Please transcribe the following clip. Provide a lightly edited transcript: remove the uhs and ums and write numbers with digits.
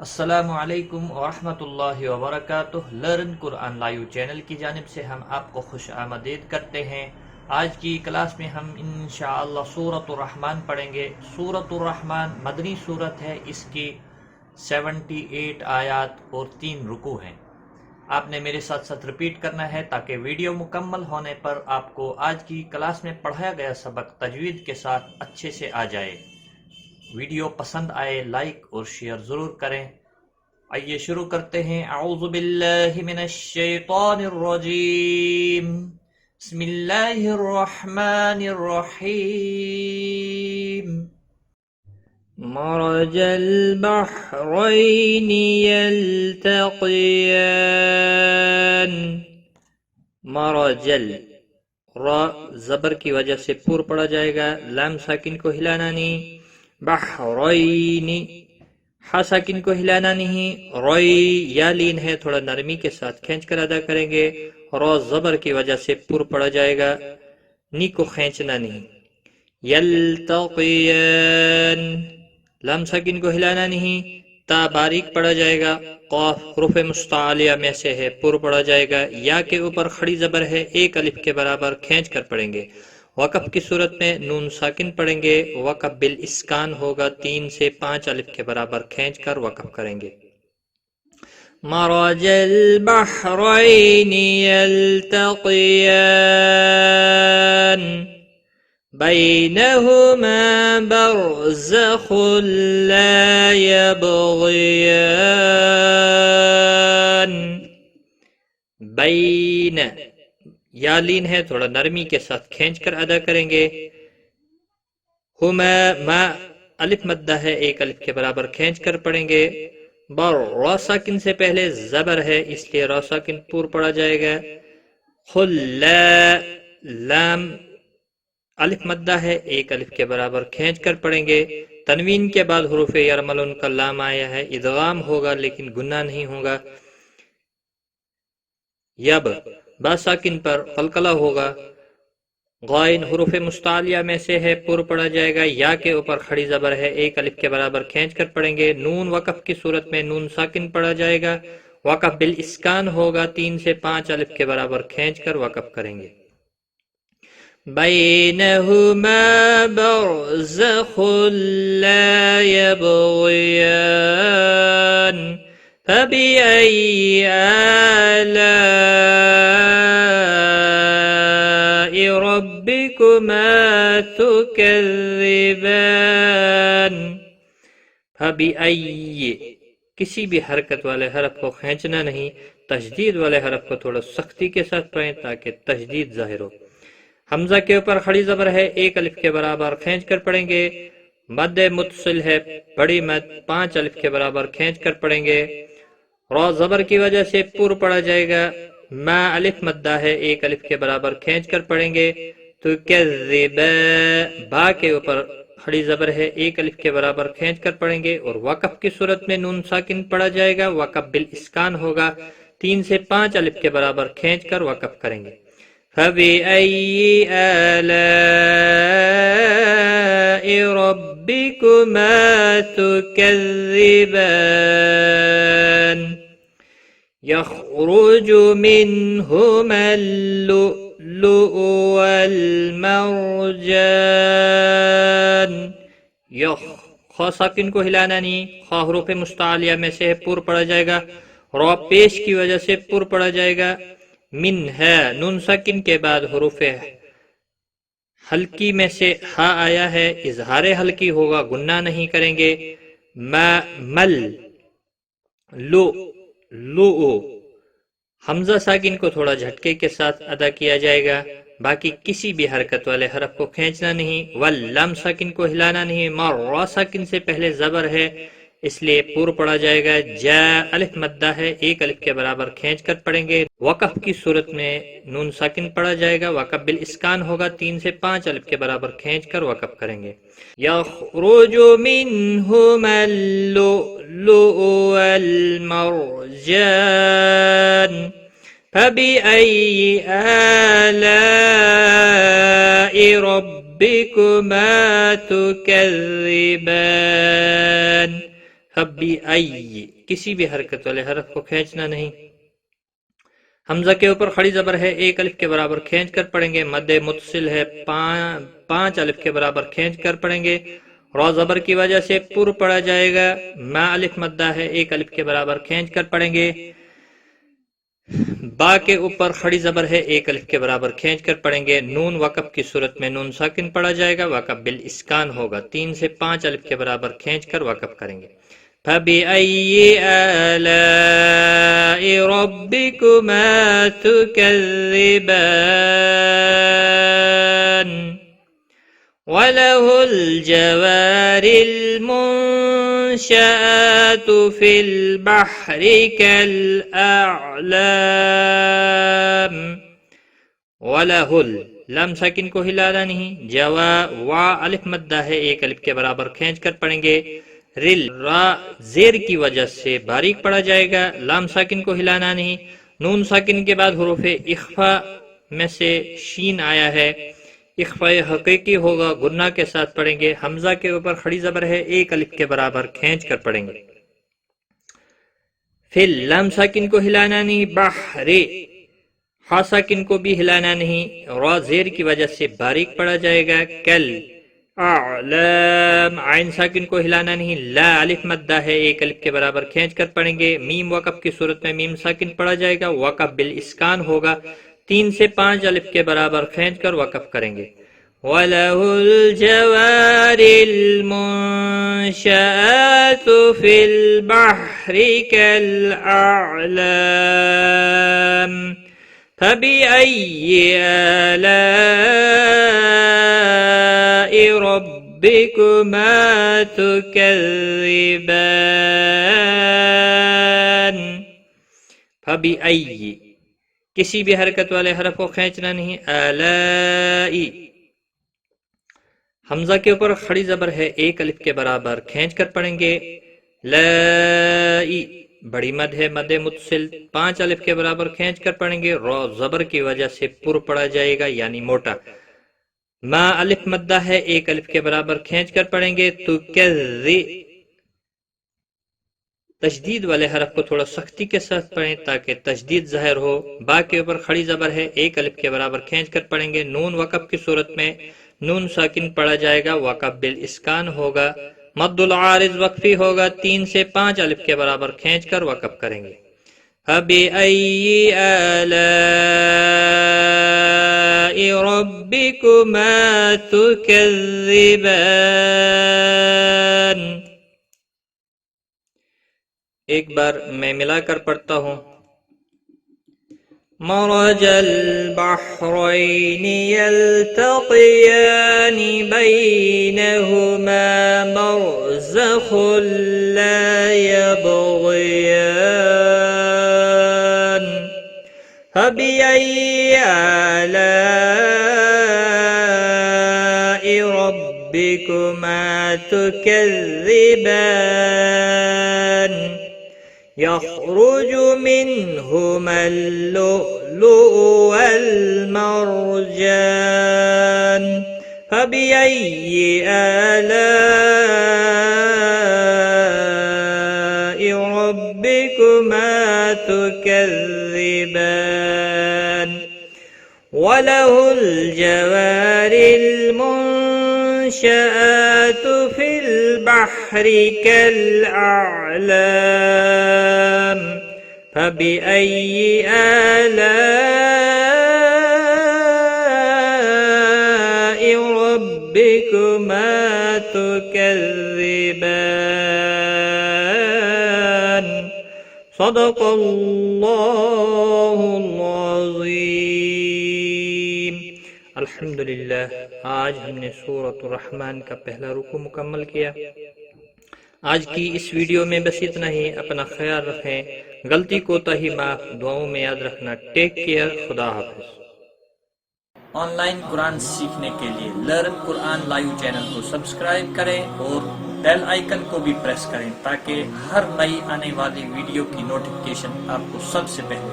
السلام علیکم ورحمۃ اللہ وبرکاتہ۔ لرن قرآن لائیو چینل کی جانب سے ہم آپ کو خوش آمدید کرتے ہیں۔ آج کی کلاس میں ہم انشاءاللہ سورۃ الرحمن پڑھیں گے۔ سورۃ الرحمن مدنی سورت ہے، اس کی 78 آیات اور 3 رکوع ہیں۔ آپ نے میرے ساتھ ساتھ ریپیٹ کرنا ہے تاکہ ویڈیو مکمل ہونے پر آپ کو آج کی کلاس میں پڑھایا گیا سبق تجوید کے ساتھ اچھے سے آ جائے۔ ویڈیو پسند آئے لائک اور شیئر ضرور کریں۔ آئیے شروع کرتے ہیں۔ اعوذ باللہ من الشیطان الرجیم، بسم اللہ الرحمن الرحیم۔ مرج البحرین یلتقیان۔ مرجل را زبر کی وجہ سے پور پڑا جائے گا، لام ساکن کو ہلانا نہیں۔ بحرین، ہا ساکن کو ہلانا نہیں۔ روئی یا لین ہے، تھوڑا نرمی کے ساتھ کھینچ کر ادا کریں گے۔ رو زبر کی وجہ سے پور پڑا جائے گا، نی کو کھینچنا نہیں۔ یلتقیان، لام ساکن کو ہلانا نہیں۔ تا باریک پڑا جائے گا، قاف حروف مستعلیہ میں سے ہے، پور پڑا جائے گا۔ یا کے اوپر کھڑی زبر ہے، ایک الف کے برابر کھینچ کر پڑھیں گے۔ وقف کی صورت میں نون ساکن پڑھیں گے، وقف بالاسکان ہوگا، 3 سے 5 الف کے برابر کھینچ کر وقف کریں گے۔ مرج البحرین یلتقیان بینہما برزخ لا یبغیان۔ بین یا لین ہے، تھوڑا نرمی کے ساتھ کھینچ کر ادا کریں گے۔ ہما ما الف مدہ ہے، ایک الف کے برابر کھینچ کر پڑھیں گے۔ بر را ساکن سے پہلے زبر ہے، اس لیے را ساکن پور پڑا جائے گا۔ خلا لام الف مدہ ہے، ایک الف کے برابر کھینچ کر پڑھیں گے۔ تنوین کے بعد حروف یرملون کا لام آیا ہے، ادغام ہوگا لیکن گنہ نہیں ہوگا۔ یب با ساکن پر قلقلہ ہوگا۔ غائن حروف مستعلیہ میں سے ہے، پور پڑا جائے گا۔ یا کے اوپر کھڑی زبر ہے، ایک الف کے برابر کھینچ کر پڑھیں گے۔ نون وقف کی صورت میں نون ساکن پڑا جائے گا، وقف بالاسکان ہوگا، 3 سے 5 الف کے برابر کھینچ کر وقف کریں گے۔ بینہما برزخ لا یبغیان فبأي آلاء ربكما تكذبان۔ فبأي، کسی بھی حرکت والے حرف کو کھینچنا نہیں، تشدید والے حرف کو تھوڑا سختی کے ساتھ پڑھیں تاکہ تشدید ظاہر ہو۔ حمزہ کے اوپر کھڑی زبر ہے، ایک الف کے برابر کھینچ کر پڑھیں گے۔ مد متصل ہے، بڑی مد 5 الف کے برابر کھینچ کر پڑھیں گے۔ را زبر کی وجہ سے پور پڑا جائے گا، ما الف مدہ ہے، ایک الف کے برابر کھینچ کر پڑھیں گے۔ تو کذبا با کے اوپر کھڑی زبر ہے، ایک الف کے برابر کھینچ کر پڑھیں گے، اور وقف کی صورت میں نون ساکن پڑا جائے گا، وقف بالاسکان ہوگا، 3 سے 5 الف کے برابر کھینچ کر وقف کریں گے۔ فَبِأَيِّ آلَاءِ رَبِّكُمَا تُكَذِّبَانِ يَخْرُجُ مِنْهُمَا اللُّؤْلُؤُ وَالْمَرْجَانُ۔ خا ساکن کو ہلانا نہیں، خا حروف مستعلیہ میں سے پور پڑا جائے گا، را پیش کی وجہ سے پور پڑا جائے گا۔ من ہے، نون ساکن کے بعد حروف حلقی میں سے ہا آیا ہے، اظہار حلقی ہوگا، گناہ نہیں کریں گے۔ ما مل لو لو، حمزہ ساکن کو تھوڑا جھٹکے کے ساتھ ادا کیا جائے گا، باقی کسی بھی حرکت والے حرف کو کھینچنا نہیں۔ واللام ساکن کو ہلانا نہیں، ما را ساکن سے پہلے زبر ہے، اس لیے پور پڑا جائے گا۔ جا الف مدہ ہے، ایک الف کے برابر کھینچ کر پڑھیں گے۔ وقف کی صورت میں نون ساکن پڑا جائے گا، وقف بالاسکان ہوگا، 3 سے 5 الف کے برابر کھینچ کر وقف کریں گے۔ یخرج منہما اللؤلؤ والمرجان فبأي آلاء ربكما تكذبان فبأي کسی بھی حرکت والے حرف کو کھینچنا نہیں. حمزہ کے اوپر کھڑی زبر ہے، ایک الف کے برابر کھینچ کر پڑھیں گے. مد متصل ہے، 5 الف کے برابر کھینچ کر پڑھیں گے. را زبر کی وجہ سے پر پڑھا جائے گا. ما الف مدہ ہے، ایک الف کے برابر کھینچ کر پڑھیں گے. با کے اوپر کھڑی زبر ہے، ایک الف کے برابر کھینچ کر پڑھیں گے. نون وقف کی صورت میں نون ساکن پڑھا جائے گا، وقف بالاسکان ہوگا. 3 سے 5 الف کے برابر کھینچ کر وقف کریں گے. فَبِأَيِّ آلَاءِ رَبِّكُمَا تُكَذِّبَانِ وَلَهُ الْجَوَارِ الْمُنشَآتُ فِي الْبَحْرِ كَالْأَعْلَامِ. وَلَهُ لام ساکن کو ہلانا نہیں. جوا وا الف مدہ ہے، ایک الف کے برابر کھینچ کر پڑھیں گے. رل را زیر کی وجہ سے باریک پڑھا جائے گا، لام ساکن کو ہلانا نہیں. نون ساکن کے بعد حروف اخفا میں سے شین آیا ہے، اخفا حقیقی ہوگا، گناہ کے ساتھ پڑھیں گے. حمزہ کے اوپر کھڑی زبر ہے، ایک الف کے برابر کھینچ کر پڑھیں گے. پھر لام ساکن کو ہلانا نہیں. بحر ہا ساکن کو بھی ہلانا نہیں، را زیر کی وجہ سے باریک پڑھا جائے گا. کل اعلام عین ساکن کو ہلانا نہیں. لا الف مدہ ہے، ایک الف کے برابر کھینچ کر پڑھیں گے. میم وقف کی صورت میں میم ساکن پڑھا جائے گا، وقف بالاسکان ہوگا. 3 سے 5 الف کے برابر کھینچ کر وقف کریں گے. وَلَهُ الْجَوَارِ الْمُنشَآتُ فِي الْبَحْرِ كَالْأَعْلَامِ فَبِأَيِّ آلَاءِ رَبِّكُمَا تُكَذِّبَانِ. فَبِأَيِّ کسی بھی حرکت والے حرف کو کھینچنا نہیں. آلائی حمزہ کے اوپر کھڑی زبر ہے، ایک الف کے برابر کھینچ کر پڑھیں گے. لائی بڑی مد ہے، مد متصل 5 الف کے برابر کھینچ کر پڑھیں گے. را زبر کی وجہ سے پر پڑھا جائے گا یعنی موٹا. ما الف مدہ ہے، ایک الف کے برابر کھینچ کر پڑھیں گے. تشدید والے حرف کو تھوڑا سختی کے ساتھ پڑھیں تاکہ تشدید ظاہر ہو. با کے اوپر کھڑی زبر ہے، ایک الف کے برابر کھینچ کر پڑھیں گے. نون وقف کی صورت میں نون ساکن پڑھا جائے گا، وقف بالاسکان ہوگا. مد العارض وقفی ہوگا. 3 سے 5 الف کے برابر کھینچ کر وقف کریں گے. فَبِأَيِّ آلَاءِ رَبِّكُمَا تُكَذِّبَانِ. ایک بار میں ملا کر پڑھتا ہوں. مرج البحرين يلتقيان بينهما برزخ لا يبغيان فبأي آلاء ربكما تكذبان يخرج منهما اللؤلؤ والمرجان فبأي آلاء ربكما تكذبان وله الجوار المنشآت في البحر كالأعلام فبأي آلاء ربكما تكذبان صدق الله العظيم. الحمدللہ آج ہم نے سورۃ الرحمن کا پہلا رکوع مکمل کیا. آج کی اس ویڈیو میں بس اتنا ہی. اپنا خیال رکھیں، غلطی کوتاہی معاف، دعاؤں میں یاد رکھنا. ٹیک کیئر، خدا حافظ. آن لائن قرآن سیکھنے کے لیے لرن قرآن لائیو چینل کو سبسکرائب کریں اور بیل آئیکن کو بھی پریس کریں تاکہ ہر نئی آنے والی ویڈیو کی نوٹیفکیشن آپ کو سب سے پہلے